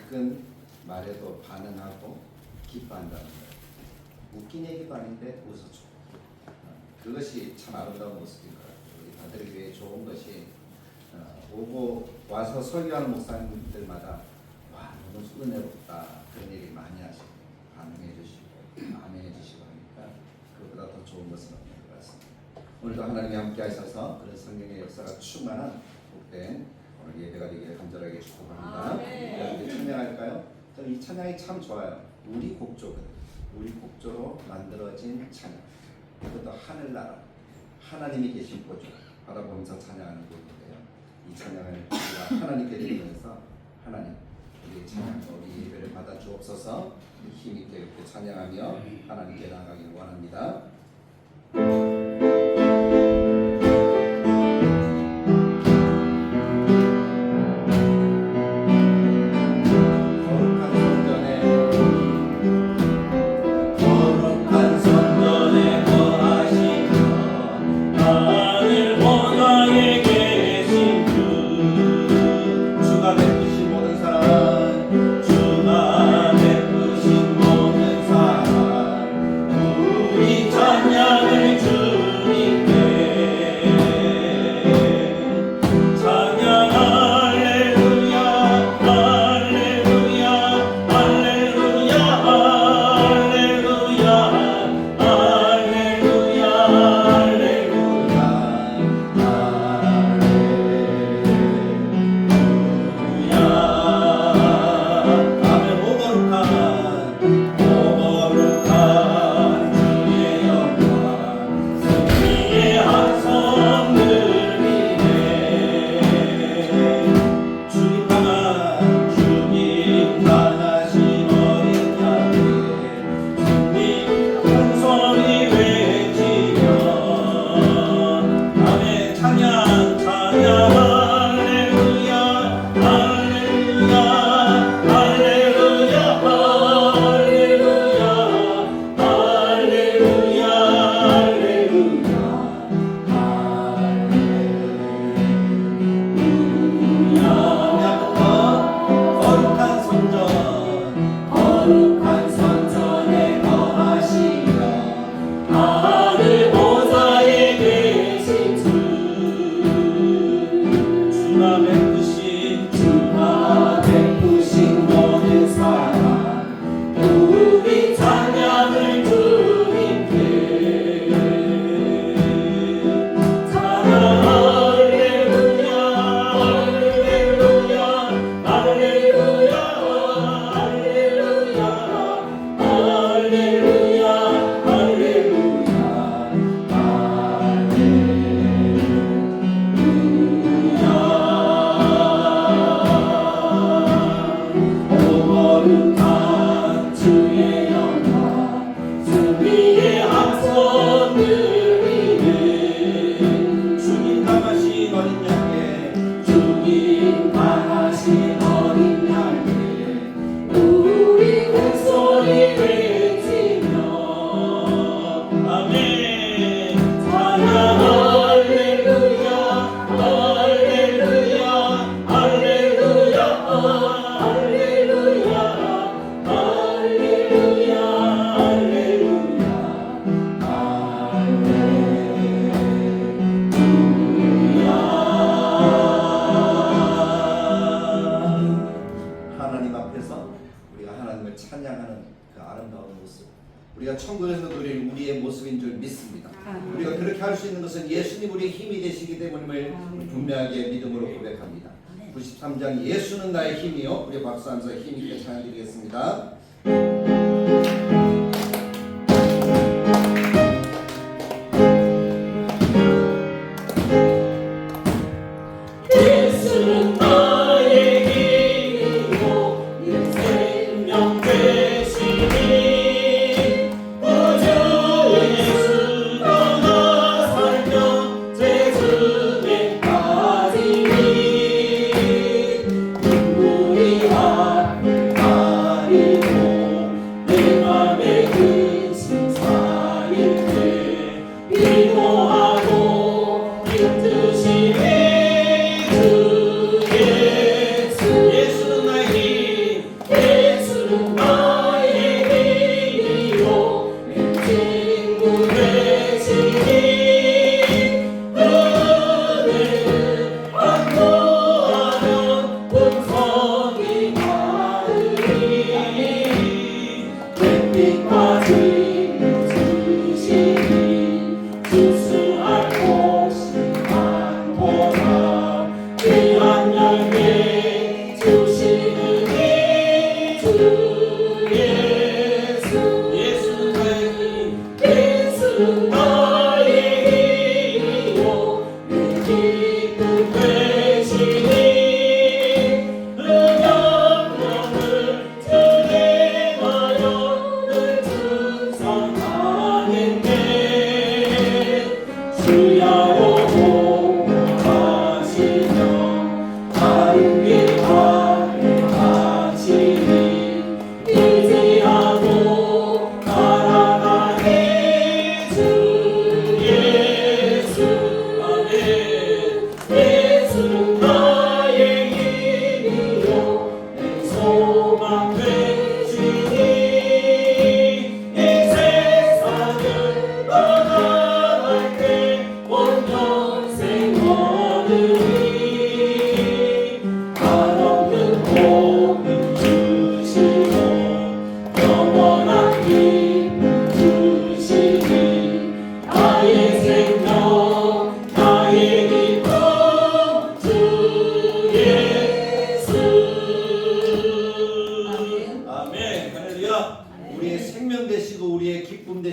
작은 말에도 반응하고 기뻐한다는 거예요. 웃긴 얘기도 아닌데 웃어줘. 그것이 참 아름다운 모습인 것 같아요. 우리 다들 교회에 좋은 것이 오고 와서 설교하는 목사님들마다 와 너무 은혜롭다 그런 얘기 많이 하시고 반응해 주시고 아멘해 주시고 하니까 그것보다 더 좋은 것은 없는 것 같습니다. 오늘도 하나님이 함께 하셔서 그런 성령의 역사가 충만한 복된 오늘 예배가 되기를 간절하게 축복합니다. 여러분들 찬양할까요? 저는 이 찬양이 참 좋아요. 우리 곡조거든요. 우리 곡조로 만들어진 찬양. 그것도 하늘나라 하나님이 계신 곳 바라보면서 찬양하는 곡인데요. 이 찬양을 우리가 하나님께 드리면서 하나님 우리의 찬양 우리 예배를 받아 주옵소서. 힘있게 이렇게 찬양하며 하나님께 나아가기를 원합니다. 우리가 천국에서 누릴 우리의 모습인 줄 믿습니다. 우리가 그렇게 할 수 있는 것은 예수님 우리의 힘이 되시기 때문임을 분명하게 믿음으로 고백합니다. 93장 예수는 나의 힘이요. 우리 박수하면서 힘있게 찬양드리겠습니다. 우리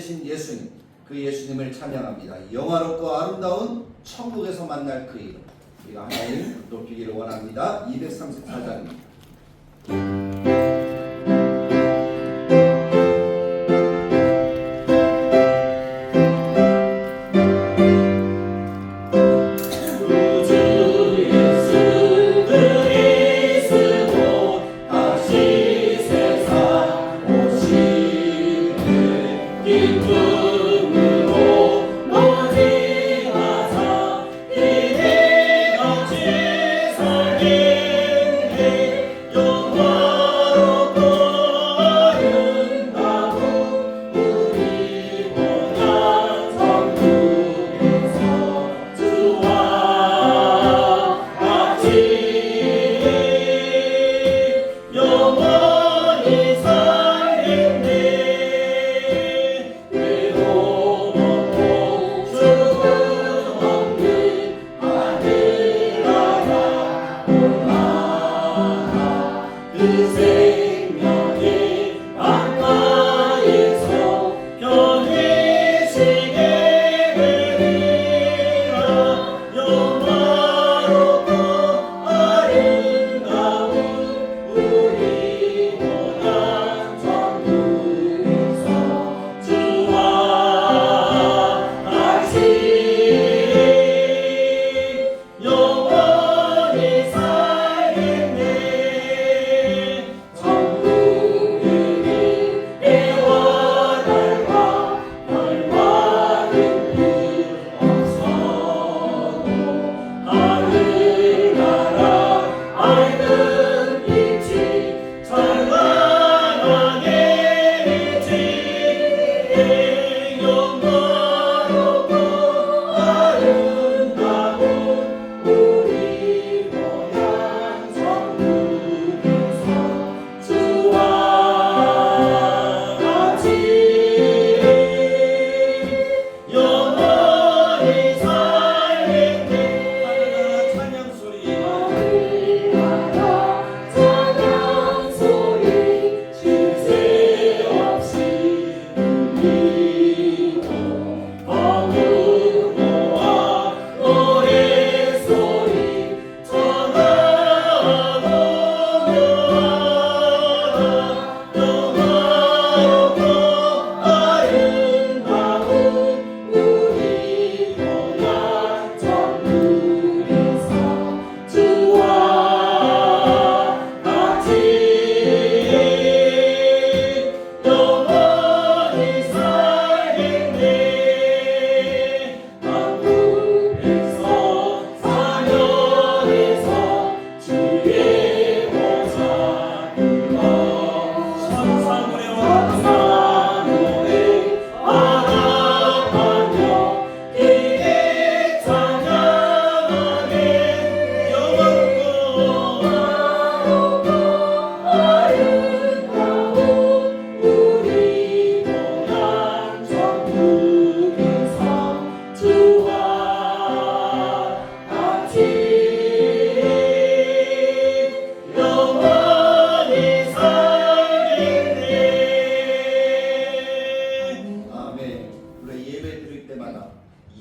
되신 예수님, 그 예수님을 찬양합니다. 영화롭고 아름다운 천국에서 만날 그 이름, 우리가 하나님 높이기를 원합니다. 234장입니다.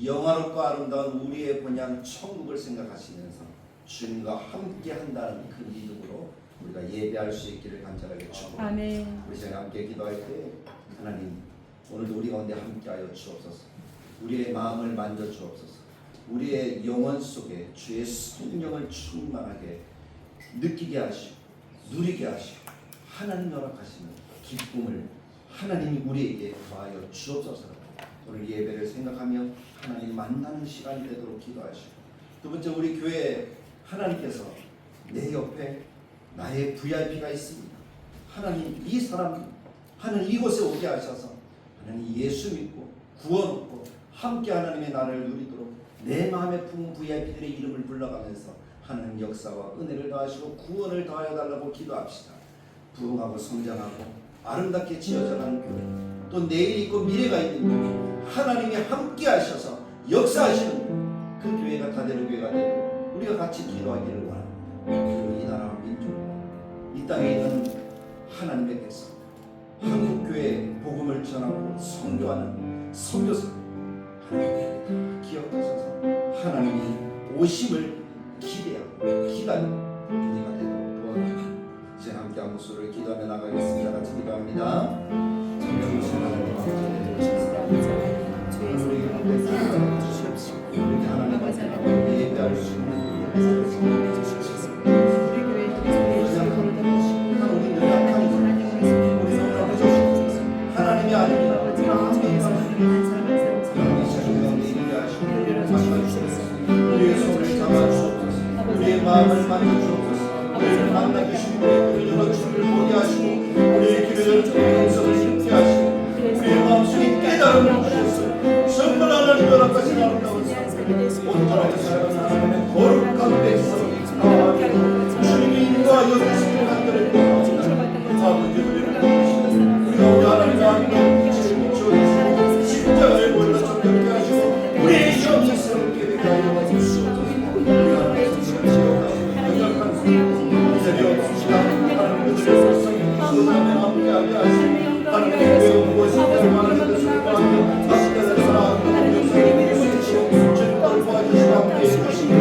영화롭고 아름다운 우리의 본향 천국을 생각하시면서 주님과 함께 한다는 그 믿음으로 우리가 예배할 수 있기를 간절하게 축복합니다. 아멘. 우리 제가 함께 기도할 때 하나님 오늘도 우리 가운데 함께하여 주옵소서. 우리의 마음을 만져 주옵소서. 우리의 영혼 속에 주의 성령을 충만하게 느끼게 하시고 누리게 하시고 하나님 허락하시는 기쁨을 하나님이 우리에게 더하여 주옵소서. 오늘 예배를 생각하며 하나님 만나는 시간이 되도록 기도하시고, 두 번째, 우리 교회에 하나님께서 내 옆에 나의 VIP가 있습니다. 하나님 이 사람 하는 이곳에 오게 하셔서 하나님 예수 믿고 구원 얻고 함께 하나님의 나라를 누리도록 내 마음에 품은 VIP들의 이름을 불러가면서 하나님 역사와 은혜를 더하시고 구원을 더하여 달라고 기도합시다. 부흥하고 성장하고 아름답게 지어져가는 교회, 또 내일이 있고 미래가 있는 교회, 하나님이 함께 하셔서 역사하시는 그 교회가 다 되는 교회가 되도록 우리가 같이 기도하기를 원합니다. 그리고 이 나라와 민족, 이 땅에 있는 하나님의 백성, 한국교회 복음을 전하고 전하고 선교하는 선교사 하나님이 기억하셔서 하나님이 오심을 기대하고 기다리고 우리가 되도록 도와주시옵소서. 이제 함께 한 목소리를 기도하며 나가겠습니다. 같이 기도합니다. 정명하신 하나님 아버지 우리에게 하나님 앞에 예배할 수 있는 하나님이 아닙니다. 우리의 손을 잡아주옵소서. 우리의 마음을 만져주옵소서. 우리를 만나 주시고 우리의 눈을 주를 보게 하시고 우리의 귀를 우리의 음성을 듣게 하시고 우리의 마음속에 깨달음을 주셔서 정말 하나님 허락하신 아름다운 삶 온전하게 살아가는 하나님의 거룩한 백성이 나와주고 주님이 인도하여 주시는 한들을 구합니다. 아버지 우리를 도우시고 우리가 우리 하나님의 아름다운 빛을 비춰주시고 십자가를 보여 정결케 하시고 우리의 영광스럽게 되게 하여 주시옵소서. 우리 하나님의 지역하고 연약한 삶 새벽 시간 하나님 그들의 백성이 기도하며 함께하게 하시고 하나님의 배운 것이 얼마나 되었을 거하며 아시다를 사랑하고 역사에 주시고 주님을 도와주시고 함께해 주시고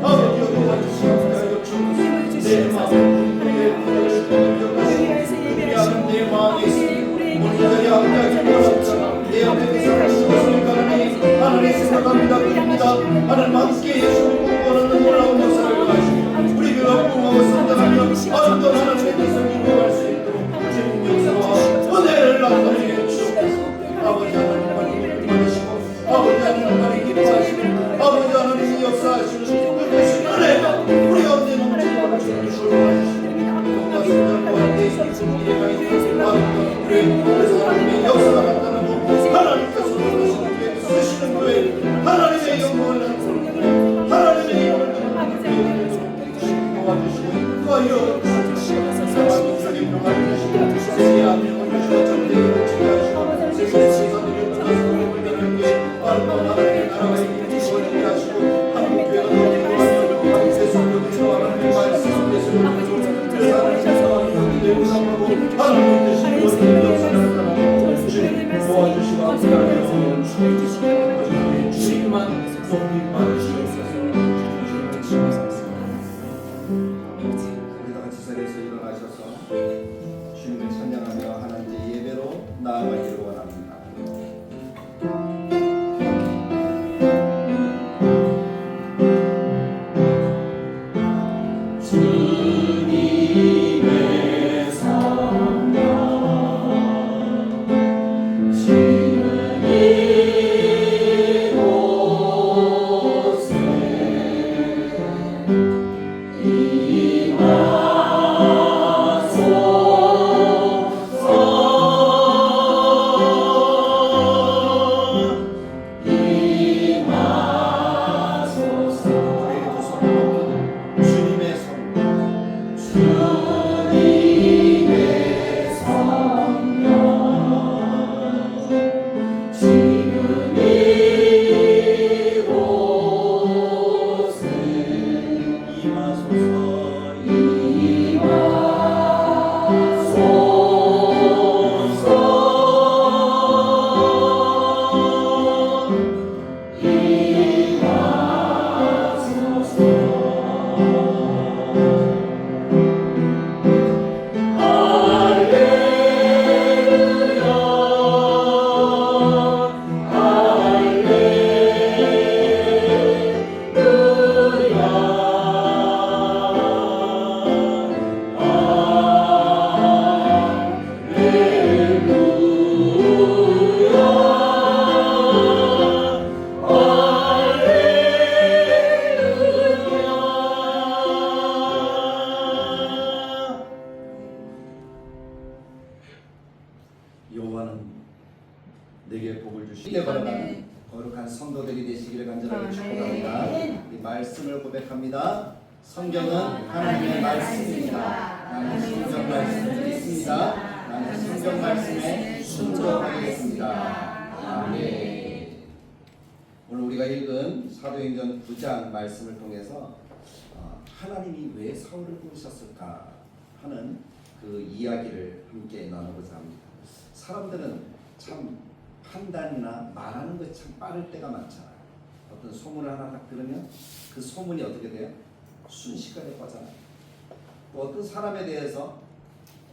아버지 도와주시고 함께하여 주옵소서. 내 마음을 우리의 부르시고 기억하시고 우리하는 내 마음에 있으니 우리들이 함께하기 원합니다. 내 앞에 그 사람이 무엇입니까 하나님 생각합니다. 그럽니다. 하나님 함께해 주시고 원하는 놀라운 역사를 하시고 우리 교회가 꿈하고 성장하며 아름다운 하나님의 백성이 되어갈 수 있도록 주님 역사와 은혜를 나타내게 주옵소서. 아버지 하나님 받으시고 아버지 하나님 기도하시고 아버지 하나님 역사하시는 그것이 은혜가 우리 가운데 넘치도록 주님 주옵소서. 뭔가 성장과 함께 있는 미래가 있는 우리의 몸에서 하나님의 역사가 나타나고 하나님께서 쓰시는 교회 하나님의 영광을 하나님의 영광을 도와주시고 인도하여 주시옵소서. 세계 평화를 주시고 세계 안녕을 주시고 전대를 지켜하시고 세계 세상을 만나서 우리들에게 아름다운 하나님의 나라가 있기를 주시게 하시고 한국교회가 너무 하나님의 세상을 하나님의 말씀을 세우고 그래서 하나님의 내고 삼고 하나님의 뜻이 이루어지는 역사를 따라 주님 도와주시고 함께하여 주시옵소서. 주님만 높이 받으시옵소서. 우리 다 같이 자리에서 일어나셔서 주님을 찬양하며 하나님의 예배로 나아가기를 원합니다. 여호와는 내게 복을 주시고 걸어가는 거룩한 성도들이 되시기를 간절하게 축복합니다. 이 말씀을 고백합니다. 성경은 하나님의 말씀입니다. 나는 성경 말씀을 믿습니다. 나는 성경 말씀에 순종하겠습니다. 아멘. 오늘 우리가 읽은 사도행전 9장 말씀을 통해서 하나님이 왜 사울을 부르셨을까 하는 그 이야기를 함께 나누고자 합니다. 사람들은 참 판단이나 말하는 것이 참 빠를 때가 많잖아요. 어떤 소문을 하나 딱 들으면 그 소문이 어떻게 돼요? 순식간에 퍼져나요. 또 어떤 사람에 대해서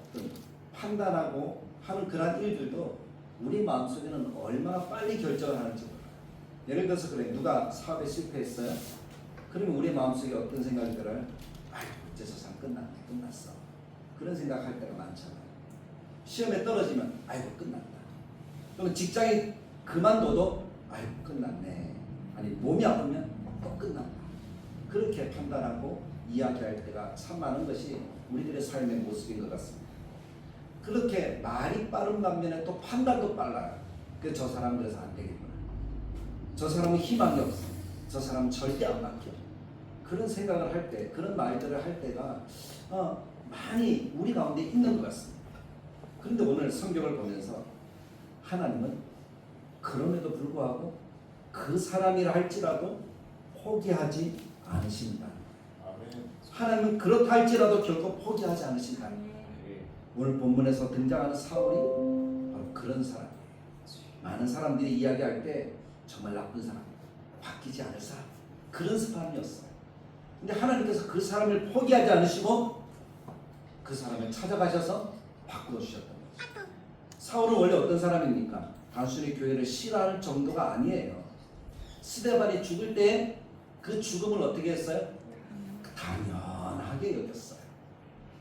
어떤 판단하고 하는 그런 일들도 우리 마음속에는 얼마나 빨리 결정을 하는지 몰라요. 예를 들어서 그래, 누가 사업에 실패했어요? 그러면 우리 마음속에 어떤 생각이 들어요? 아이고 이제 저 사람 끝났네, 끝났어. 그런 생각할 때가 많잖아요. 시험에 떨어지면 아이고 끝났다. 그럼 직장이 그만둬도 아이고 끝났네. 아니 몸이 아프면 또 끝났다. 그렇게 판단하고 이야기할 때가 참 많은 것이 우리들의 삶의 모습인 것 같습니다. 그렇게 말이 빠른 반면에 또 판단도 빨라요. 저 사람 그래서 안 되겠구나. 저 사람은 희망이 없어. 저 사람은 절대 안 바뀌어. 그런 생각을 할 때, 그런 말들을 할 때가 많이 우리 가운데 있는 것 같습니다. 그런데 오늘 성경을 보면서 하나님은 그럼에도 불구하고 그 사람이라 할지라도 포기하지 않으신다. 하나님은 그렇다 할지라도 결코 포기하지 않으신다. 오늘 본문에서 등장하는 사울이 바로 그런 사람이에요. 많은 사람들이 이야기할 때 정말 나쁜 사람, 바뀌지 않을 사람, 그런 사람이었어요. 근데 하나님께서 그 사람을 포기하지 않으시고 그 사람을 찾아가셔서 바꾸어 주셨던 거죠. 사울은 원래 어떤 사람입니까? 단순히 교회를 싫어할 정도가 아니에요. 스데반이 죽을 때 그 죽음을 어떻게 했어요? 당연하게 여겼어요.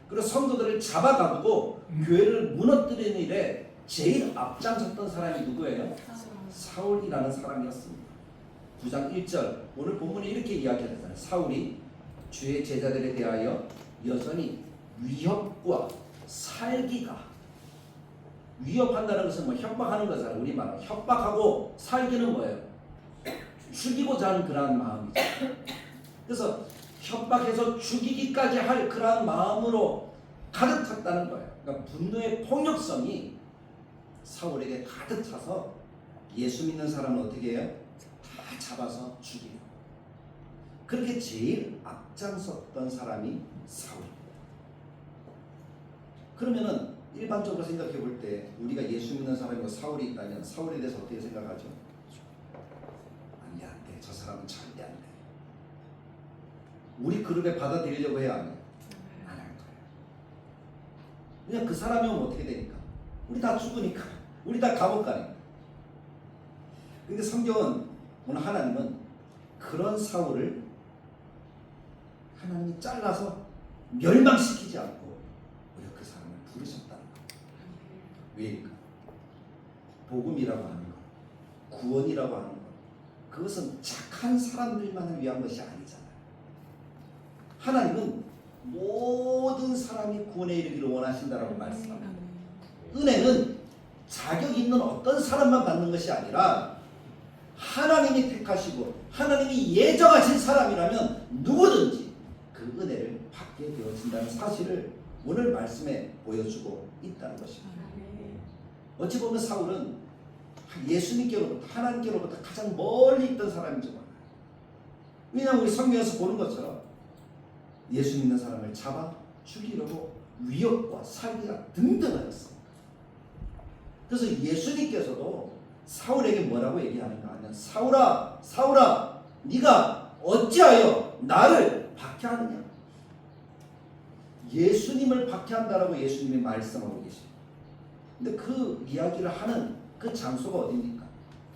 그리고 성도들을 잡아가고 교회를 무너뜨리는 일에 제일 앞장섰던 사람이 누구예요? 사울이라는 사람이었습니다. 9장 1절 오늘 본문에 이렇게 이야기하잖아요. 사울이 주의 제자들에 대하여 여전히 위협과 살기가, 위협한다는 것은 뭐 협박하는 거잖아요. 우리말로 협박하고 살기는 뭐예요? 죽이고자 하는 그러한 마음이죠. 그래서 협박해서 죽이기까지 할 그러한 마음으로 가득 찼다는 거예요. 그러니까 분노의 폭력성이 사울에게 가득 차서 예수 믿는 사람은 어떻게 해요? 다 잡아서 죽이고. 그렇게 제일 앞장섰던 사람이 사울입니다. 그러면은 일반적으로 생각해 볼 때 우리가 예수 믿는 사람이고 사울이 있다면 사울에 대해서 어떻게 생각하죠? 안 돼. 저 사람은 절대 안 돼. 우리 그룹에 받아들이려고 해야 안 해요? 안 할 거예요. 그냥 그 사람이 오면 어떻게 되니까? 우리 다 죽으니까. 우리 다 감옥 가니까. 근데 성경은, 오늘 하나님은 그런 사울을 하나님이 잘라서 멸망시키지 않고 오히려 그 사람을 부르셨다는 거예요. 왜일까? 복음이라고 하는 것, 구원이라고 하는 것, 그것은 착한 사람들만을 위한 것이 아니잖아요. 하나님은 모든 사람이 구원에 이르기를 원하신다라고 말씀합니다. 은혜는 자격 있는 어떤 사람만 받는 것이 아니라 하나님이 택하시고 하나님이 예정하신 사람이라면 누구든지 그 은혜를 받게 되어진다는 사실을 오늘 말씀에 보여주고 있다는 것입니다. 어찌 보면 사울은 예수님께로부터, 하나님께로부터 가장 멀리 있던 사람인지 몰라요. 왜냐하면 우리 성경에서 보는 것처럼 예수 믿는 사람을 잡아 죽이려고 위협과 살기가 등등하였습니다. 그래서 예수님께서도 사울에게 뭐라고 얘기하는가 하면, 사울아, 사울아, 네가 어찌하여 나를 박해하느냐. 예수님을 박해한다라고 예수님이 말씀하고 계십니다. 근데 그 이야기를 하는 그 장소가 어디입니까?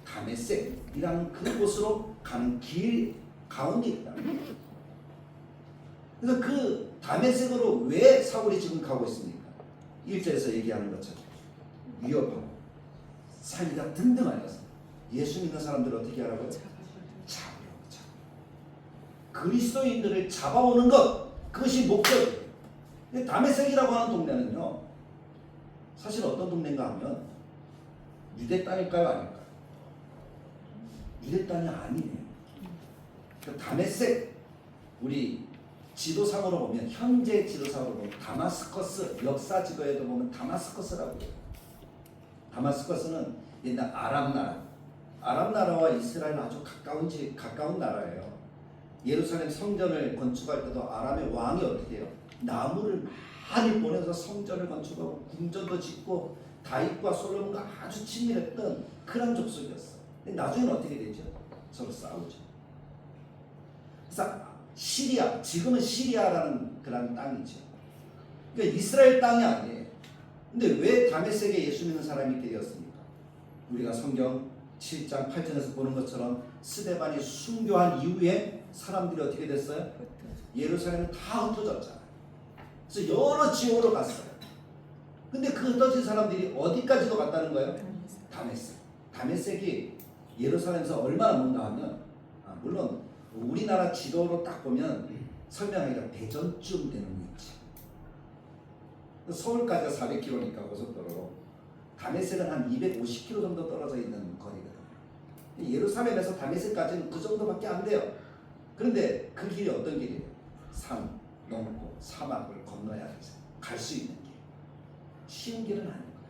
다메섹이라는 그곳으로 가는 길 가운데 있다. 그래서 그 다메섹으로 왜 사울이 지금 가고 있습니까? 1절에서 얘기하는 것처럼 위협하고 살기가 등등하여서 예수 믿는 사람들을 어떻게 하라고요? 잡으려고. 그리스도인들을 잡아오는 것, 그것이 목적이에요. 다메섹이라고 하는 동네는요, 사실 어떤 동네인가 하면 유대 땅일까요, 아닐까요? 유대 땅이 아니네요. 그 다메섹, 우리 지도상으로 보면, 현재 지도상으로 보면 다마스커스, 역사 지도에도 보면 다마스커스라고 해요. 다마스커스는 옛날 아랍 나라와 이스라엘은 아주 가까운 나라예요. 예루살렘 성전을 건축할 때도 아람의 왕이 어떻게 해요? 나무를 많이 보내서 성전을 건축하고 궁전도 짓고 다윗과 솔로몬과 아주 친밀했던 그런 족속이었어. 근데 나중에는 어떻게 되죠? 서로 싸우죠. 그래서 시리아, 지금은 시리아라는 그런 땅이죠. 그러니까 이스라엘 땅이 아니에요. 근데 왜 다메섹에 예수 믿는 사람이 있게 되었습니까? 우리가 성경 7장 8절에서 보는 것처럼 스데반이 순교한 이후에 사람들이 어떻게 됐어요? 예루살렘은 다 흩어졌잖아요. 그래서 여러 지역으로 갔어요. 근데 그 흩어진 사람들이 어디까지도 갔다는 거예요? 다메섹. 다메섹이 예루살렘에서 얼마나 먼가 하면 물론 우리나라 지도로 딱 보면 설명하기가 대전쯤 되는 위치. 서울까지가 400km니까 고속도로로 다메섹은 한 250km 정도 떨어져 있는 거리거든요. 예루살렘에서 다메섹까지는 그 정도밖에 안 돼요. 그런데 그 길이 어떤 길이에요? 산, 넘고 사막을 건너야 돼서 갈 수 있는 길. 쉬운 길은 아닌 거예요.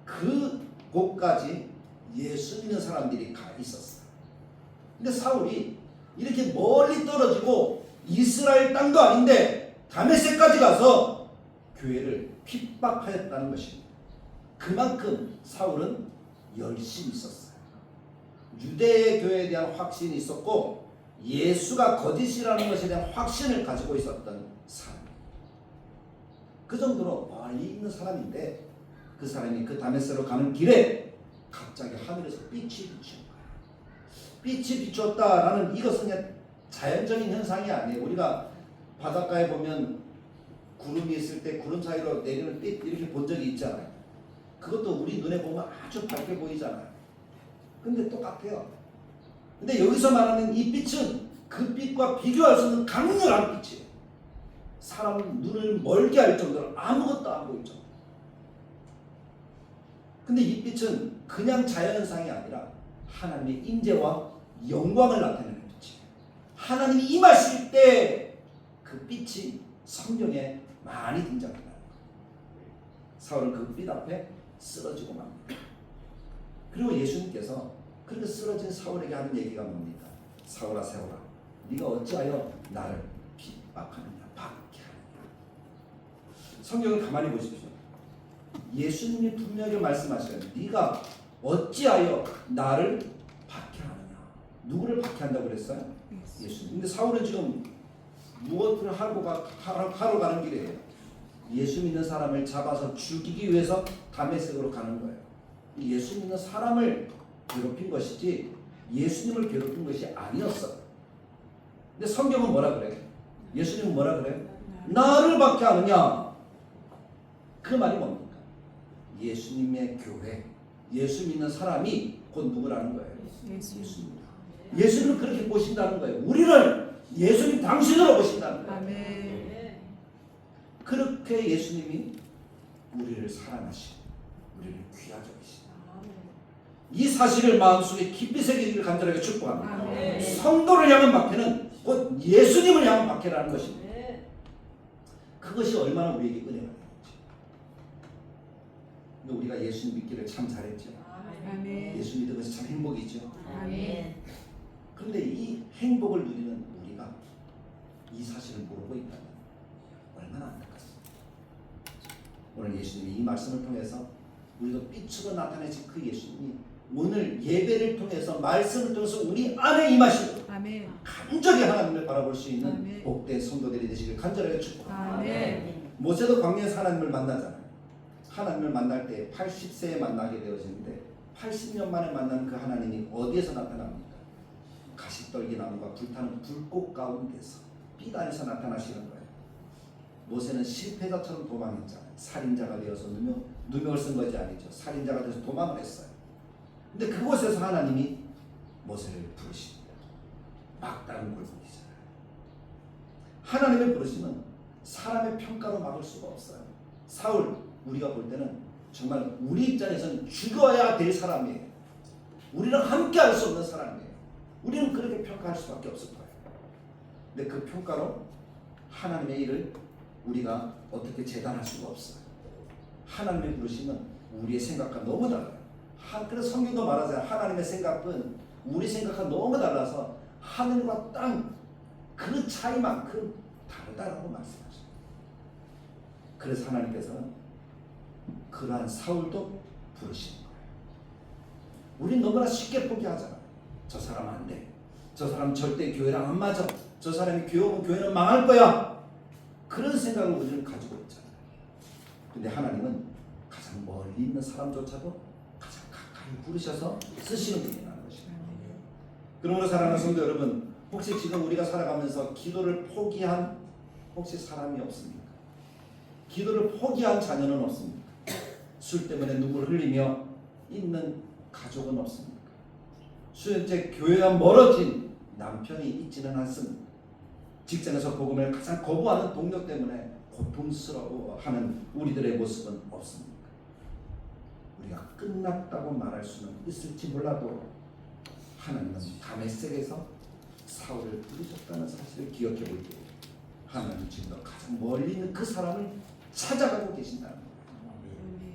그 곳까지 예수 믿는 사람들이 가 있었어요. 근데 사울이 이렇게 멀리 떨어지고 이스라엘 땅도 아닌데 다메섹까지 가서 교회를 핍박하였다는 것입니다. 그만큼 사울은 열심히 있었어요. 유대 교회에 대한 확신이 있었고 예수가 거짓이라는 것에 대한 확신을 가지고 있었던 사람. 그 정도로 멀리 있는 사람인데 그 사람이 그 다메섹으로 가는 길에 갑자기 하늘에서 빛이 비춘 거예요. 빛이 비추었다라는 이것은 그냥 자연적인 현상이 아니에요. 우리가 바닷가에 보면 구름이 있을 때 구름 사이로 내리는 빛 이렇게 본 적이 있잖아요. 그것도 우리 눈에 보면 아주 밝게 보이잖아요. 근데 똑같아요. 근데 여기서 말하는 이 빛은 그 빛과 비교할 수 없는 강렬한 빛이에요. 사람 눈을 멀게 할 정도로 아무것도 안 보일 정도. 근데 이 빛은 그냥 자연현상이 아니라 하나님의 임재와 영광을 나타내는 빛이에요. 하나님이 임하실 때 그 빛이 성경에 많이 등장합니다. 사울은 그 빛 앞에 쓰러지고 맙니다. 그리고 예수님께서 그렇게 쓰러진 사울에게 하는 얘기가 뭡니까? 사울아 사울아 네가 어찌하여 나를 핍박하느냐 박해하느냐. 성경을 가만히 보십시오. 예수님이 분명히 말씀하시는 네가 어찌하여 나를 박해하느냐. 누구를 박해한다고 그랬어요? 예수님. 근데 사울은 지금 무엇을 하러 가는 길이에요. 예수 믿는 사람을 잡아서 죽이기 위해서 다메섹으로 가는 거예요. 예수 믿는 사람을 괴롭힌 것이지 예수님을 괴롭힌 것이 아니었어요. 근데 성경은 뭐라 그래요? 예수님은 뭐라 그래요? 나를 박해하느냐. 그 말이 뭡니까? 예수님의 교회, 예수 믿는 사람이 곧 누구라는 거예요? 예수입니다. 예수님을 그렇게 보신다는 거예요. 우리를 예수님 당신으로 보신다는 거예요. 아멘. 그렇게 예수님이 우리를 사랑하시고 우리를 귀하게 여기시다. 이 사실을 마음속에 깊이 새기기를 간절하게 축복합니다. 아멘. 성도를 향한 박해는 곧 예수님을 향한 박해라는 것입니다. 그것이 얼마나 우리에게 은혜가 되는지. 근데 우리가 예수님 믿기를 참 잘했죠. 아멘. 예수 믿는 것이 참 행복이죠. 아멘. 그런데 이 행복을 누리는 우리가 이 사실을 모르고 있다면 얼마나 안타깝습니까? 오늘 예수님이 이 말씀을 통해서 우리도 빛으로 나타내신 그 예수님이 오늘 예배를 통해서 말씀을 통해서 우리 안에 임하시고 아멘. 간절히 하나님을 바라볼 수 있는 아멘. 복된 성도들이 되시길 간절하게 축복합니다. 아멘. 모세도 광야에서 하나님을 만나잖아요. 하나님을 만날 때 80세에 만나게 되어지는데 80년 만에 만난 그 하나님이 어디에서 나타납니까? 가시떨기 나무가 불타는 불꽃 가운데서 빛 안에서 나타나시는 거예요. 모세는 실패자처럼 도망했잖아요. 살인자가 되어서 누명을 쓴 것이 아니죠. 살인자가 되어서 도망을 했어요. 근데 그곳에서 하나님이 모세를 부르십니다. 막다른 골목이잖아요. 하나님의 부르심은 사람의 평가로 막을 수가 없어요. 사울 우리가 볼 때는 정말 우리 입장에서는 죽어야 될 사람이에요. 우리랑 함께 할 수 없는 사람이에요. 우리는 그렇게 평가할 수밖에 없을 거예요. 근데 그 평가로 하나님의 일을 우리가 어떻게 재단할 수가 없어요. 하나님의 부르심은 우리의 생각과 너무 달라요. 그래서 성경도 말하잖아요. 하나님의 생각은 우리 생각과 너무 달라서 하늘과 땅 그 차이만큼 다르다라고 말씀하셔요. 그래서 하나님께서는 그러한 사울도 부르시는 거예요. 우린 너무나 쉽게 포기하잖아. 저 사람 안 돼. 저 사람 절대 교회랑 안 맞아. 저 사람이 교회 오면 교회는 망할 거야. 그런 생각을 우리는 가지고 있잖아요. 근데 하나님은 가장 멀리 있는 사람조차도 가장 가까이 부르셔서 쓰시는 분이라는 것입니다. 그러므로 사랑하는 성도 여러분, 혹시 지금 우리가 살아가면서 기도를 포기한 혹시 사람이 없습니까? 기도를 포기한 자녀는 없습니까? 술 때문에 눈물 흘리며 있는 가족은 없습니까? 수연째 교회와 멀어진 남편이 있지는 않습니다. 직장에서 복음을 가장 거부하는 동료 때문에 고통스러워하는 우리들의 모습은 없습니까? 우리가 끝났다고 말할 수는 있을지 몰라도 하나님은 다메섹에서 사울을 부르셨다는 사실을 기억해 볼 때 하나님 지금도 가장 멀리 있는 그 사람을 찾아가고 계신다는 거예요.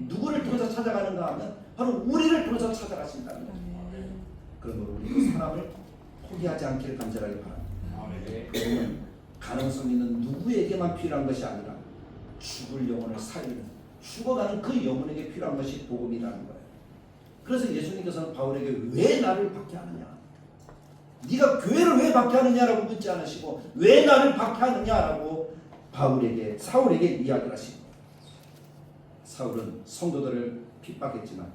누구를 통해서 찾아가는가 하면 바로 우리를 통해서 찾아가신다는 거예요. 그러므로 우리 그 사람을 포기하지 않기를 간절하게 바랍니다. 복음은 가능성 있는 누구에게만 필요한 것이 아니라 죽을 영혼을 살리는, 죽어가는 그 영혼에게 필요한 것이 복음이라는 거예요. 그래서 예수님께서는 바울에게 왜 나를 박해하느냐, 네가 교회를 왜 박해하느냐라고 묻지 않으시고 왜 나를 박해하느냐라고 사울에게 이야기를 하신 거예요. 사울은 성도들을 핍박했지만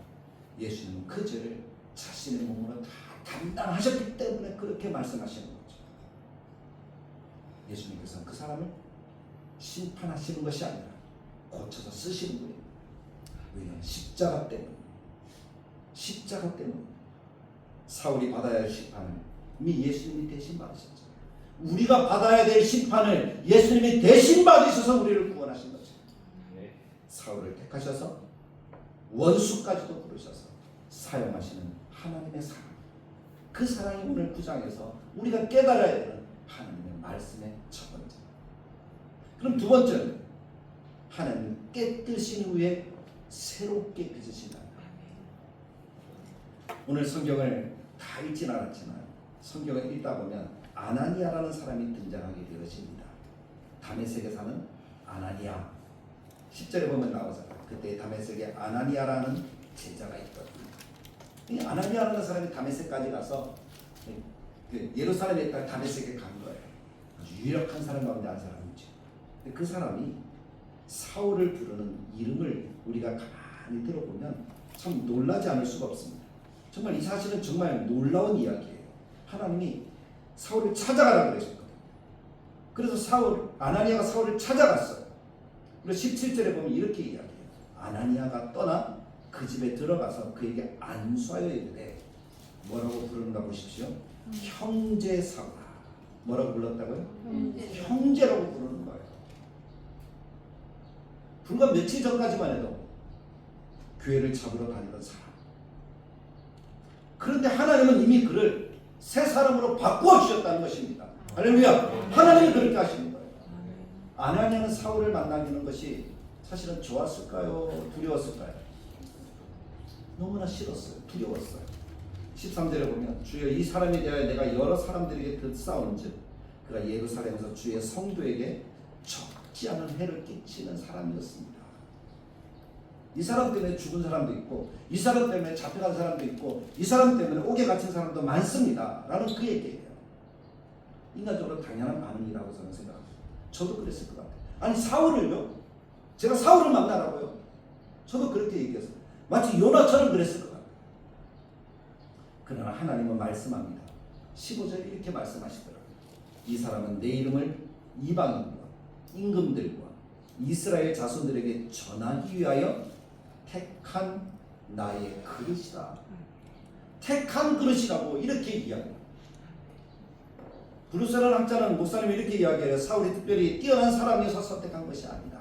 예수님은 그 죄를 자신의 몸으로 다 담당하셨기 때문에 그렇게 말씀하시는 거죠. 예수님께서는 그 사람을 심판하시는 것이 아니라 고쳐서 쓰시는 분입니다. 왜냐하면 십자가 때문에 사울이 받아야 할 심판을 이미 예수님이 대신 받으셨죠. 우리가 받아야 될 심판을 예수님이 대신 받으셔서 우리를 구원하신 거죠. 사울을 택하셔서 원수까지도 부르셔서 사용하시는 하나님의 사랑, 그 사랑이 오늘 9장에서 우리가 깨달아야 되는 하나님의 말씀의 첫 번째. 그럼 두 번째는 하나님 깨뜨신 후에 새롭게 빚으신다. 오늘 성경을 다 읽진 않았지만 성경을 읽다 보면 아나니아라는 사람이 등장하게 되어집니다. 다메섹에 사는 아나니아. 10절에 보면 나오잖아요. 그때 다메섹에 아나니아라는 제자가 있거든요. 이 아나니아라는 사람이 다메섹까지 가서 예루살렘에 있다가 다메섹에 간 거예요. 아주 유력한 사람 가운데 한 사람이죠. 그 사람이 사울을 부르는 이름을 우리가 가만히 들어보면 참 놀라지 않을 수가 없습니다. 정말 이 사실은 정말 놀라운 이야기예요. 하나님이 사울을 찾아가라고 그러셨거든요. 그래서 아나니아가 사울을 찾아갔어요. 그리고 17절에 보면 이렇게 이야기해요. 아나니아가 떠나 그 집에 들어가서 그에게 안수하여 이르되, 뭐라고 부르는가 보십시오. 형제 사울아. 뭐라고 불렀다고요? 형제라고 부르는 거예요. 불과 며칠 전까지만 해도 교회를 잡으러 다니던 사람. 그런데 하나님은 이미 그를 새 사람으로 바꾸어 주셨다는 것입니다. 할렐루야. 하나님이 그렇게 하시는 거예요. 아나니아는 사울을 만나는 것이 사실은 좋았을까요? 두려웠을까요? 너무나 싫었어요. 두려웠어요. 13절에 보면 주여 이 사람에 대하여 내가 여러 사람들에게 듣사온즉 그가 예루살렘에서 주의 성도에게 적지 않은 해를 끼치는 사람이었습니다. 이 사람 때문에 죽은 사람도 있고 이 사람 때문에 잡혀간 사람도 있고 이 사람 때문에 옥에 갇힌 사람도 많습니다. 라는 그 얘기예요. 인간적으로 당연한 반응이라고 저는 생각합니다. 저도 그랬을 것 같아요. 아니 사울을요? 제가 사울을 만나라고요? 저도 그렇게 얘기했어요. 마치 요나처럼 그랬을 것 같아요. 그러나 하나님은 말씀합니다. 15절에 이렇게 말씀하시더라고요. 이 사람은 내 이름을 이방인과 임금들과 이스라엘 자손들에게 전하기 위하여 택한 나의 그릇이다. 택한 그릇이라고 이렇게 이야기합니다. 브루스라는 학자는 목사님이 이렇게 이야기해요. 사울이 특별히 뛰어난 사람이어서 선택한 것이 아니다.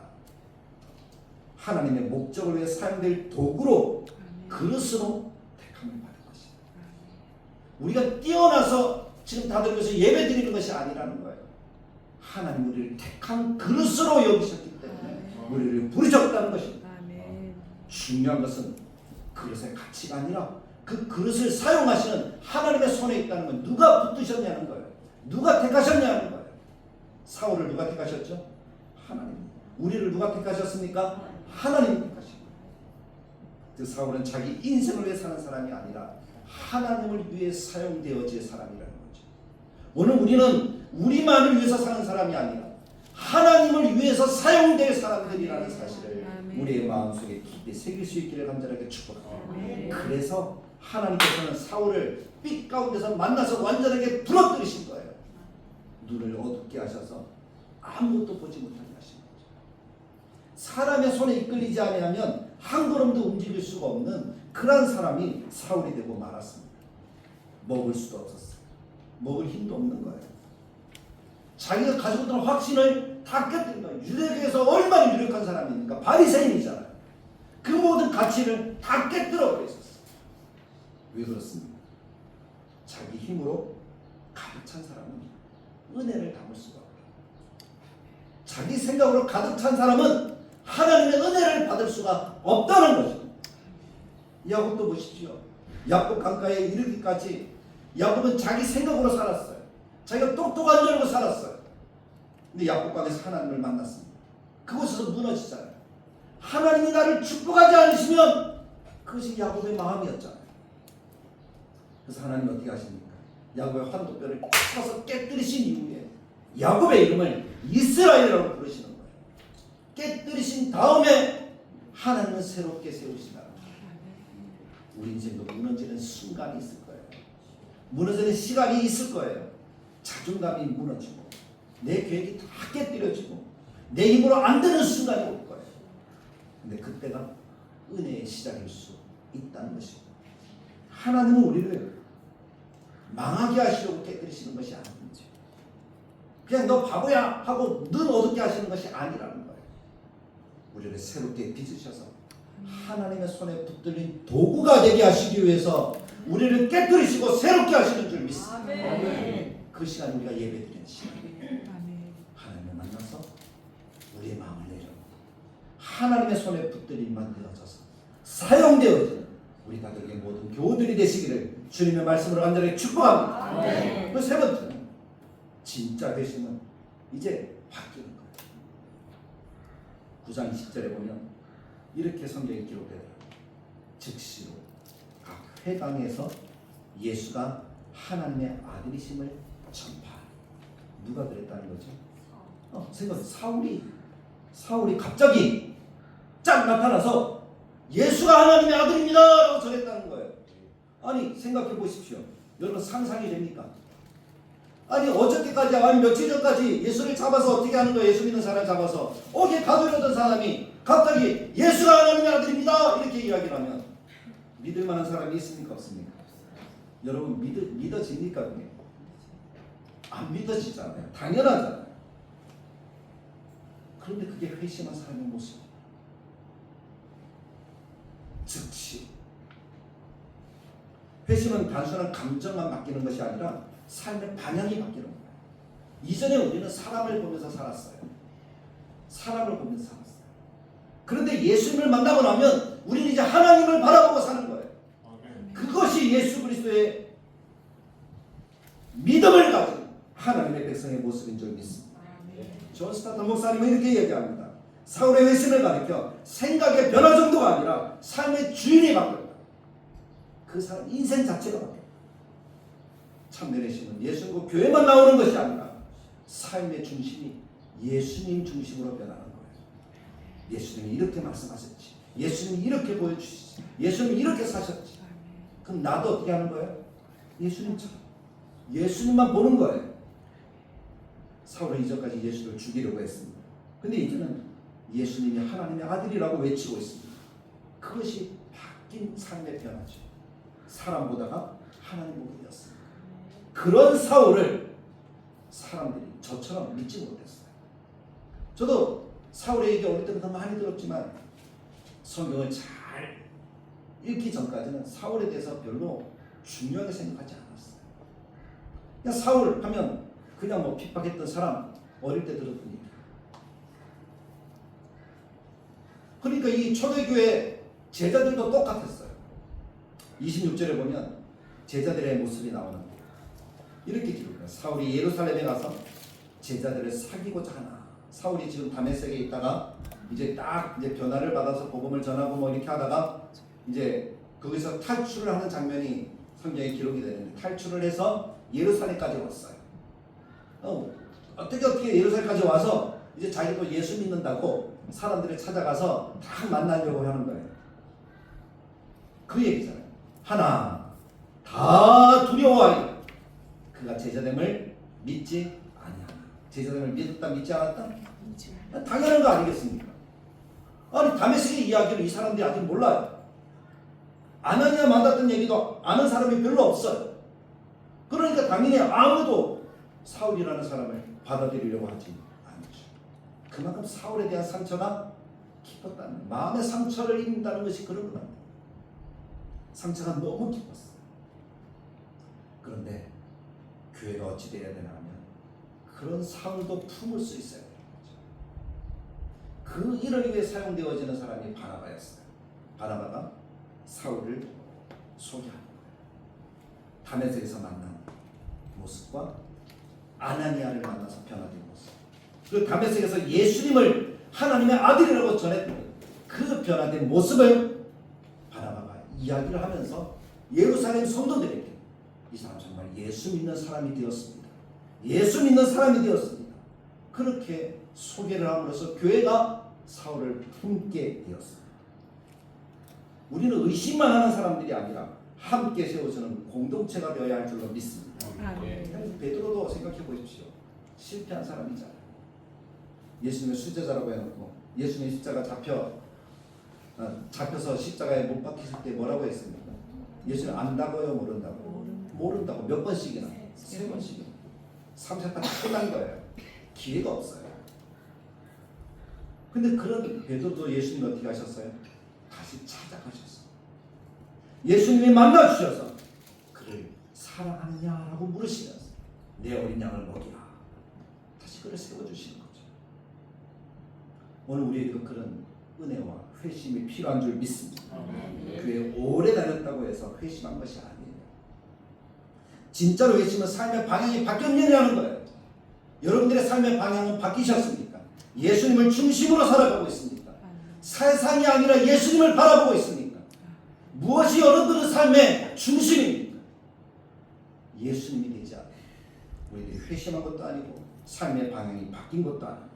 하나님의 목적을 위해 사용될 도구로 그릇으로 택함을 받은 것이다. 우리가 뛰어나서 지금 다들 여기서 예배 드리는 것이 아니라는 거예요. 하나님 우리를 택한 그릇으로 여기셨기 때문에 우리를 부르셨다는 것입니다. 중요한 것은 그릇의 가치가 아니라 그 그릇을 사용하시는 하나님의 손에 있다는 건 누가 붙드셨냐는 거예요. 누가 택하셨냐는 거예요. 사울을 누가 택하셨죠? 하나님. 우리를 누가 택하셨습니까? 하나님이 택하신 거예요. 그 사울은 자기 인생을 위해 사는 사람이 아니라 하나님을 위해 사용되어질 사람이라는 거죠. 오늘 우리는 우리만을 위해서 사는 사람이 아니라 하나님을 위해서 사용될 사람들이라는 사실을 우리의 마음속에 깊이 새길 수 있기를 간절하게 축복합니다. 그래서 하나님께서는 사울을 빛 가운데서 만나서 완전하게 부러뜨리신 거예요. 눈을 어둡게 하셔서 아무것도 보지 못하게 하신 거죠. 사람의 손에 이끌리지 아니하면 한 걸음도 움직일 수가 없는 그런 사람이 사울이 되고 말았습니다. 먹을 수도 없었어요. 먹을 힘도 없는 거예요. 자기가 가지고 있던 확신을 다 깨뜨린 거예요. 유대교에서 얼마나 유력한 사람입니까? 바리새인이잖아요. 그 모든 가치를 다 깨뜨려 버렸었어요. 왜 그렇습니까? 자기 힘으로 가득 찬 사람은 은혜를 담을 수가 없어요. 자기 생각으로 가득 찬 사람은 하나님의 은혜를 받을 수가 없다는 것입니다. 야곱도 보십시오. 야곱 강가에 이르기까지 야곱은 자기 생각으로 살았어요. 자기가 똑똑한 줄 알고 살았어요. 근데 야곱강에서 하나님을 만났습니다. 그곳에서 무너지잖아요. 하나님이 나를 축복하지 않으시면 그것이 야곱의 마음이었잖아요. 그래서 하나님이 어떻게 하십니까? 야곱의 환도뼈를 쳐서 깨뜨리신 이후에 야곱의 이름을 이스라엘이라고 부르시는 거예요. 깨뜨리신 다음에 하나님은 새롭게 세우시다. 우리 인생도 무너지는 순간이 있을 거예요. 무너지는 시간이 있을 거예요. 자존감이 무너지고 내 계획이 다 깨뜨려지고 내 힘으로 안 되는 순간이 올 거예요. 근데 그때가 은혜의 시작일 수 있다는 것입니다. 하나님은 우리를 망하게 하시려고 깨뜨리시는 것이 아닙니다. 그냥 너 바보야 하고 눈 어둡게 하시는 것이 아니라는 거예요. 우리를 새롭게 빚으셔서 하나님의 손에 붙들린 도구가 되게 하시기 위해서 우리를 깨뜨리시고 새롭게 하시는 줄 믿습니다. 아멘. 그 시간 우리가 예배드리는 시간이에요. 하나님을 만나서 우리의 마음을 내려 하나님의 손에 붙들림만 되어져서 사용되어지는 우리 가족의 모든 교우들이 되시기를 주님의 말씀으로 간절히 축복합니다. 그 세 번째는 진짜 회심은 이제 바뀌는 거예요. 9장 20절에 보면 이렇게 성경에 기록되더라고요. 즉시로 각 회당에서 예수가 하나님의 아들이심을 전파하니. 누가 그랬다는 거죠? 생각 사울이 갑자기 쫙 나타나서 예수가 하나님의 아들입니다 라고 전했다는 거예요. 아니 생각해 보십시오. 여러분 상상이 됩니까? 아니 어저께까지 아니 며칠 전까지 예수를 잡아서 어떻게 하는 거예요? 예수 믿는 사람 잡아서 어깨 가두려던 사람이 갑자기 예수가 하나님의 아들입니다 이렇게 이야기를 하면 믿을 만한 사람이 있습니까? 없습니까? 여러분 믿어집니까? 그게? 안 믿어지잖아요. 당연하잖아요. 그런데 그게 회심한 사람의 모습이에요. 즉시 회심은 단순한 감정만 바뀌는 것이 아니라 삶의 방향이 바뀌는 거예요. 이전에 우리는 사람을 보면서 살았어요. 사람을 보면서 살았어요. 그런데 예수님을 만나고 나면 우리는 이제 하나님을 바라보고 사는 거예요. 그것이 예수 그리스도의 믿음을 가진 하나님의 백성의 모습인 줄 믿습니다. 존 스타터 목사님은 이렇게 얘기합니다. 사울의 회심을 가리켜 생각의 변화 정도가 아니라 삶의 주인이 바뀌었다. 그 사람 인생 자체가 바뀌었다. 참된 회심은 예수님과 교회만 나오는 것이 아니라 삶의 중심이 예수님 중심으로 변하는 거예요. 예수님이 이렇게 말씀하셨지. 예수님이 이렇게 보여주시지. 예수님이 이렇게 사셨지. 그럼 나도 어떻게 하는 거예요? 예수님처럼. 예수님만 보는 거예요. 사울은 이전까지 예수를 죽이려고 했습니다. 근데 이제는 예수님이 하나님의 아들이라고 외치고 있습니다. 그것이 바뀐 삶의 변화죠. 사람 보다가 하나님 보게 되었습니다. 그런 사울을 사람들이 저처럼 믿지 못했어요. 저도 사울의 얘기 어릴 때부터 많이 들었지만 성경을 잘 읽기 전까지는 사울에 대해서 별로 중요하게 생각하지 않았어요. 그냥 사울 하면 그냥 뭐 핍박했던 사람 어릴 때 들었던 얘기. 그러니까 이 초대교회 제자들도 똑같았어요. 26절에 보면 제자들의 모습이 나오는 거예요. 이렇게 기록해요. 사울이 예루살렘에 가서 제자들을 사귀고자 하나. 사울이 지금 다메섹에 있다가 이제 딱 이제 변화를 받아서 복음을 전하고 뭐 이렇게 하다가 이제 거기서 탈출을 하는 장면이 성경에 기록이 되는데 탈출을 해서 예루살렘까지 왔어요. 어떻게 예루살렘까지 와서 이제 자기도 예수 믿는다고 사람들을 찾아가서 다 만나려고 하는 거예요. 그 얘기잖아요. 하나 다 두려워하여 그가 제자됨을 믿지 아니하나. 제자됨을 믿었다 믿지 않았다? 당연한 거 아니겠습니까? 아니 다메섹의 이야기를 이 사람들이 아직 몰라요. 아나니아 만났던 얘기도 아는 사람이 별로 없어요. 그러니까 당연히 아무도 사울이라는 사람을 받아들이려고 하지 않죠. 그만큼 사울에 대한 상처가 깊었다는, 마음의 상처를 입는다는 것이 그런 겁니다. 상처가 너무 깊었어요. 그런데 교회가 어찌 되어야 되나 하면 그런 사울도 품을 수 있어야 돼요. 그 일을 위해 사용되어지는 사람이 바나바였어요. 바나바가 사울을 소개하는 거예요. 다메섹에서 만난 모습과 아나니아를 만나서 변화된 모습, 그 다메섹에서 예수님을 하나님의 아들이라고 전했던 그 변화된 모습을 바나바가 이야기를 하면서 예루살렘 성도들에게 이 사람 정말 예수 믿는 사람이 되었습니다. 예수 믿는 사람이 되었습니다. 그렇게 소개를 함으로써 교회가 사울을 품게 되었습니다. 우리는 의심만 하는 사람들이 아니라 함께 세워주는 공동체가 되어야 할 줄로 믿습니다. 베드로도 생각해 보십시오. 실패한 사람이잖아요. 예수님의 수제자라고 해놓고 예수님의 십자가 잡혀서 십자가에 못 박히실 때 뭐라고 했습니까? 예수님 안다고요? 모른다고? 모른다고 몇 번씩이나? 3번씩이나. 3세판 끝난 거예요. 기회가 없어요. 근데 그런 베드로도 예수님이 어떻게 하셨어요? 다시 찾아가셨어요. 예수님이 만나주셔서 그를 사랑하느냐라고 물으시면서 내 어린 양을 먹이라. 다시 그를 세워주시는 거죠. 오늘 우리에게 그런 은혜와 회심이 필요한 줄 믿습니다. 교회 오래 다녔다고 해서 회심한 것이 아니에요. 진짜로 회심은 삶의 방향이 바뀌었느냐는 거예요. 여러분들의 삶의 방향은 바뀌셨습니까? 예수님을 중심으로 살아가고 있습니까? 세상이 아니라 예수님을 바라보고 있습니까? 무엇이 여러분들의 삶의 중심입니까? 예수님이 되지 않아요. 우리들이 회심한 것도 아니고 삶의 방향이 바뀐 것도 아니고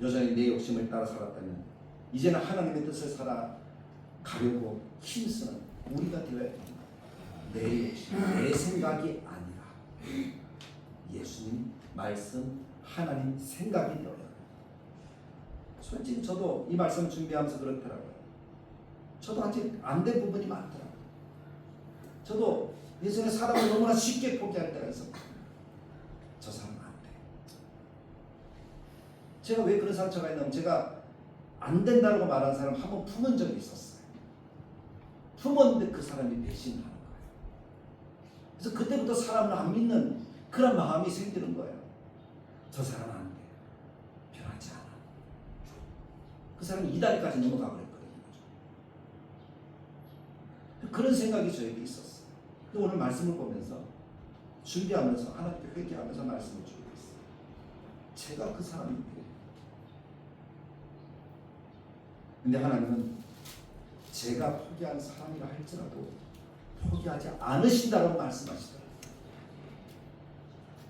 여전히 내 욕심을 따라 살았다면 이제는 하나님의 뜻을 살아가려고 힘쓰는 우리가 되어야 됩니다. 내 욕심, 내 생각이 아니라 예수님 말씀, 하나님 생각이 되어야 돼요. 솔직히 저도 이 말씀 준비하면서 그렇더라고요. 저도 아직 안 된 부분이 많더라고요. 저도 예전에 사람을 너무나 쉽게 포기할 때가 있었고 저 사람 안 돼. 제가 왜 그런 상처가 있냐면 제가 안 된다고 말하는 사람 한 번 품은 적이 있었어요. 품었는데 그 사람이 배신하는 거예요. 그래서 그때부터 사람을 안 믿는 그런 마음이 생기는 거예요. 저 사람은 안 돼. 변하지 않아. 그 사람이 이 다리까지 넘어가 버렸거든요. 그런 생각이 저에게 있었어요. 근데 오늘 말씀을 보면서 준비하면서 하나님께 회개하면서 말씀을 주고 있어요. 제가 그 사람인데. 근데 하나님은 제가 포기한 사람이라 할지라도 포기하지 않으신다고 말씀하시더라고요.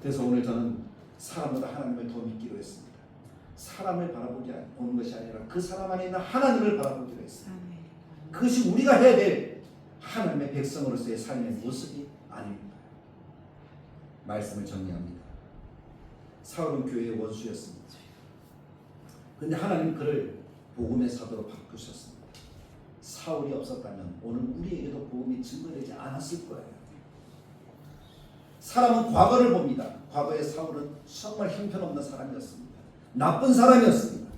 그래서 오늘 저는 사람보다 하나님을 더 믿기로 했습니다. 사람을 바라보기 보는 것이 아니라 그 사람 안에 있는 하나님을 바라보기로 했습니다. 그것이 우리가 해야 될 하나님의 백성으로서의 삶의 모습이 아닙니다. 말씀을 정리합니다. 사울은 교회의 원수였습니다. 그런데 하나님 그를 복음의 사도로 바꾸셨습니다. 사울이 없었다면 오늘 우리에게도 복음이 증거되지 않았을 거예요. 사람은 과거를 봅니다. 과거의 사울은 정말 형편없는 사람이었습니다. 나쁜 사람이었습니다.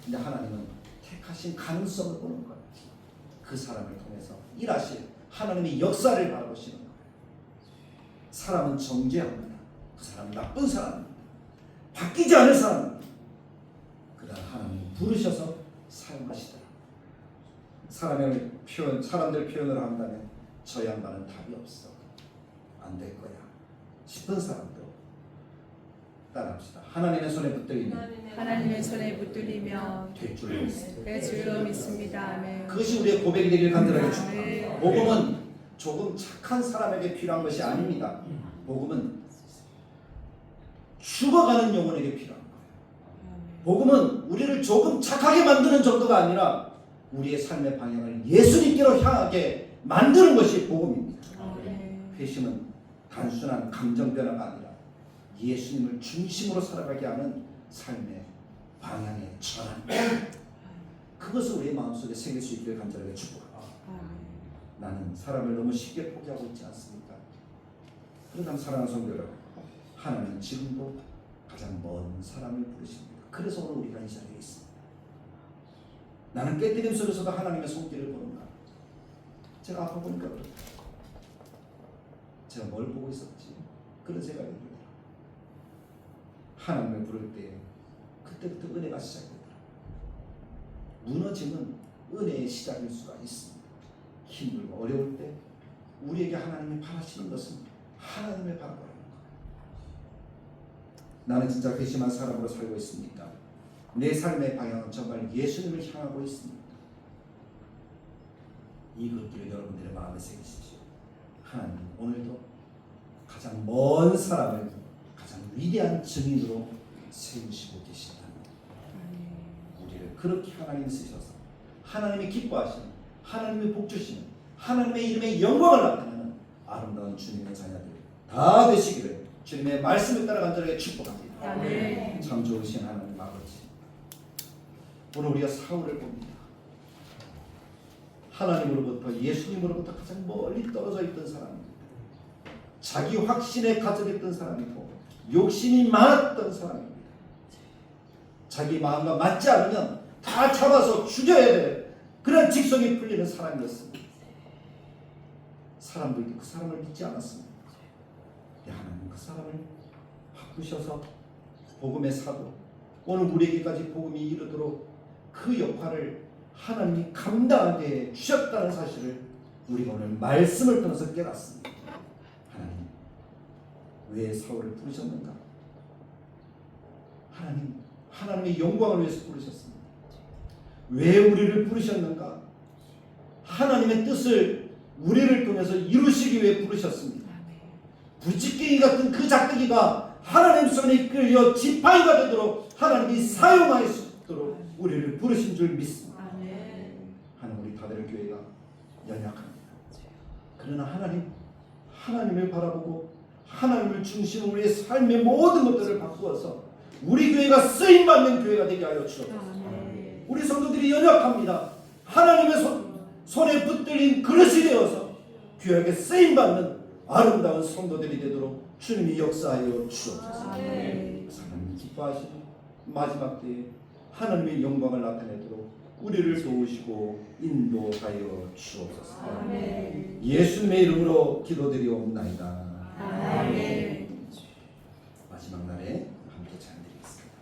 근데 하나님은 택하신 가능성을 보는 거예요. 그 사람을 통해서 일하실 하나님의 역사를 바라보시는 거예요. 사람은 정죄합니다. 그 사람은 나쁜 사람입니다. 바뀌지 않을 사람입니다. 그러나 하나님은 부르셔서 사용하시더라고요. 사람들 표현을 한다면 저 양반은 답이 없어. 안 될 거야 싶은 사람도 따라합시다. 하나님의 손에 붙들리면 하나님의 손에 붙들리면 될 줄 믿습니다. 될 줄로 믿습니다. 아멘. 그것이 우리의 고백이 되길 간절하게 아멘. 축복합니다. 복음은 조금 착한 사람에게 필요한 것이 아닙니다. 복음은 죽어가는 영혼에게 필요한 거예요. 복음은 우리를 조금 착하게 만드는 정도가 아니라 우리의 삶의 방향을 예수님께로 향하게 만드는 것이 복음입니다. 아멘. 회심은 단순한 감정 변화가 아니라 예수님을 중심으로 살아가게 하는 삶의 방향의 전환. 그것을 우리의 마음속에 새길 수 있기를 간절하게 축복합니다. 아멘. 나는 사람을 너무 쉽게 포기하고 있지 않습니까? 그러나 사랑하는 성도 여러분, 하나님은 지금도 가장 먼 사람을 부르십니다. 그래서 오늘 우리가 이 자리에 있습니다. 나는 깨뜨림 속에서도 하나님의 손길을 보는가? 제가 아파 보니까 그렇다. 제가 뭘 보고 있었지? 그런 생각이 들더라. 하나님을 부를 때 그때부터 은혜가 시작되더라. 무너짐은 은혜의 시작일 수가 있습니다. 힘들고 어려울 때 우리에게 하나님이 바라시는 것은 하나님의 바라보는 거예요. 나는 진짜 회심한 사람으로 살고 있습니까? 내 삶의 방향은 정말 예수님을 향하고 있습니다. 이것들을 여러분들의 마음에 새기십시오. 하나님 오늘도 가장 먼 사람을 가장 위대한 증인으로 세우시고 계신답니다. 우리를 그렇게 하나님이 쓰셔서 하나님이 기뻐하시는, 하나님이 복주시는, 하나님의 이름의 영광을 나타내는 아름다운 주님의 자녀들 다 되시기를 주님의 말씀을 따라 간절하게 축복합니다. 아멘. 참 좋으신 하나님 아버지, 오늘 우리가 사울을 봅니다. 하나님으로부터, 예수님으로부터 가장 멀리 떨어져 있던 사람입니다. 자기 확신에 가득했던 사람이고 욕심이 많았던 사람입니다. 자기 마음과 맞지 않으면 다 잡아서 죽여야 돼, 그런 직성이 풀리는 사람이었습니다. 사람들도 그 사람을 믿지 않았습니다. 하나님 그 사람을 바꾸셔서 복음의 사도, 오늘 우리에게까지 복음이 이르도록 그 역할을 하나님이 감당하게 주셨다는 사실을 우리가 오늘 말씀을 통해서 깨닫습니다. 하나님, 왜 사울을 부르셨는가? 하나님의 영광을 위해서 부르셨습니다. 왜 우리를 부르셨는가? 하나님의 뜻을 우리를 통해서 이루시기 위해 부르셨습니다. 부찌개기 같은 그 작두기가 하나님 손에 끌려 지팡이가 되도록 하나님이 사용할 수 있도록 우리를 부르신 줄 믿습니다. 하나님, 우리 다들 교회가 연약합니다. 그러나 하나님을 바라보고 하나님을 중심으로 우리의 삶의 모든 것들을 바꾸어서 우리 교회가 쓰임받는 교회가 되게 하여 주옵소서. 우리 성도들이 연약합니다. 하나님의 손에 붙들린 그릇이 되어서 귀하게 쓰임받는 아름다운 성도들이 되도록 주님이 역사하여 주옵소서. 하나님 기뻐하시는 마지막 때에 하나님의 영광을 나타내도록 우리를 도우시고 인도하여 주옵소서. 예수님의 이름으로 기도드리옵나이다. 아멘. 마지막 날에 함께 찬양드리겠습니다.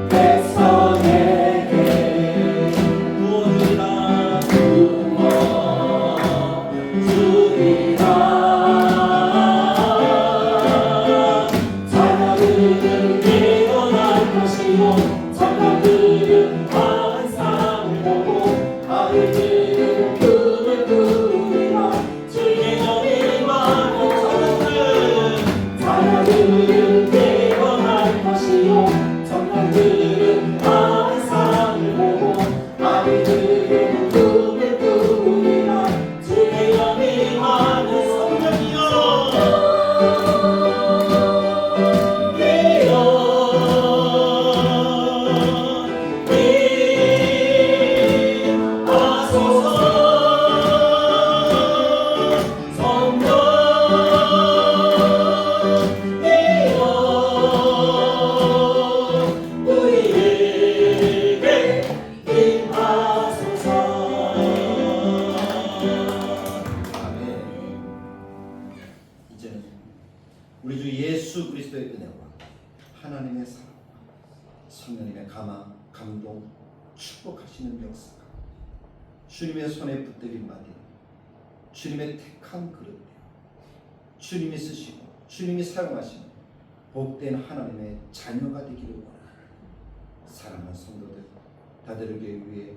내 손에 이제는 우리 주 예수 그리스도의 은혜와 하나님의 사랑과 성령님의 감동, 축복하시는 역사가 주님의 손에 붙들린 바디, 주님의 택한 그릇, 주님이 쓰시고 주님이 사용하시는 복된 하나님의 자녀가 되기를 원합니다. 사랑하는 성도들, 다들 교회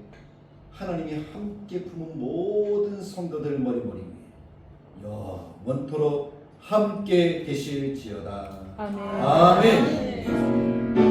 하나님이 함께 품은 모든 성도들 머리머리 위에 영원토록 함께 계실지어다. 아멘. 아멘.